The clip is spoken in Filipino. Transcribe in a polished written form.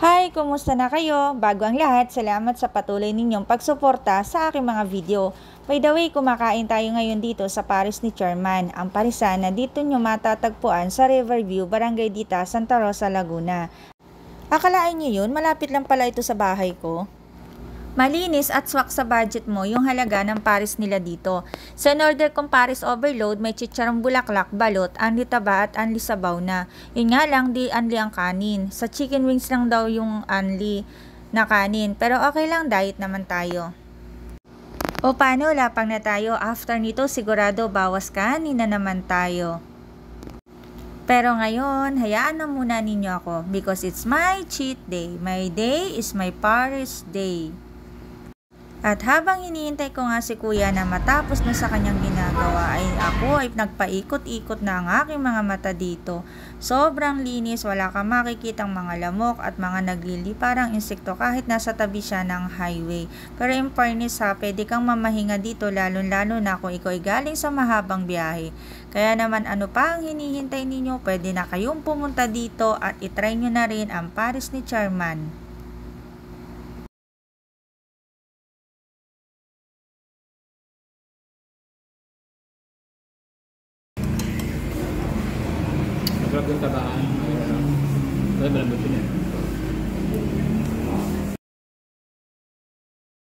Hi! Kumusta na kayo? Bago ang lahat, salamat sa patuloy ninyong pagsuporta sa aking mga video. By the way, kumakain tayo ngayon dito sa Paris ni Chairman. Ang parisan na dito nyo matatagpuan sa Riverview, Barangay Dita, Santa Rosa, Laguna. Akalain nyo yun, malapit lang pala ito sa bahay ko. Malinis at swak sa budget mo yung halaga ng Paris nila dito. Sa in-order kong Paris Overload, may chicharong bulaklak, balot, anli taba at anli sabaw na. Yun nga lang, di anli ang kanin. Sa chicken wings lang daw yung anli na kanin. Pero okay lang, diet naman tayo. O paano, lapang na tayo. After nito, sigurado bawas kanin na naman tayo. Pero ngayon, hayaan na muna ninyo ako because it's my cheat day. My day is my Paris day. At habang hinihintay ko nga si kuya na matapos na sa kanyang ginagawa ay ako ay nagpaikot-ikot na ang aking mga mata dito. Sobrang linis, wala kang makikitang mga lamok at mga nagliliparang insekto kahit nasa tabi siya ng highway. Pero in fairness ha, pwede kang mamahinga dito lalo-lalo na kung ikaw ay galing sa mahabang biyahe. Kaya naman ano pa ang hinihintay ninyo, pwede na kayong pumunta dito at itry nyo na rin ang Paris ni Chairman. Masarap yung tabaan. Malambot yun eh.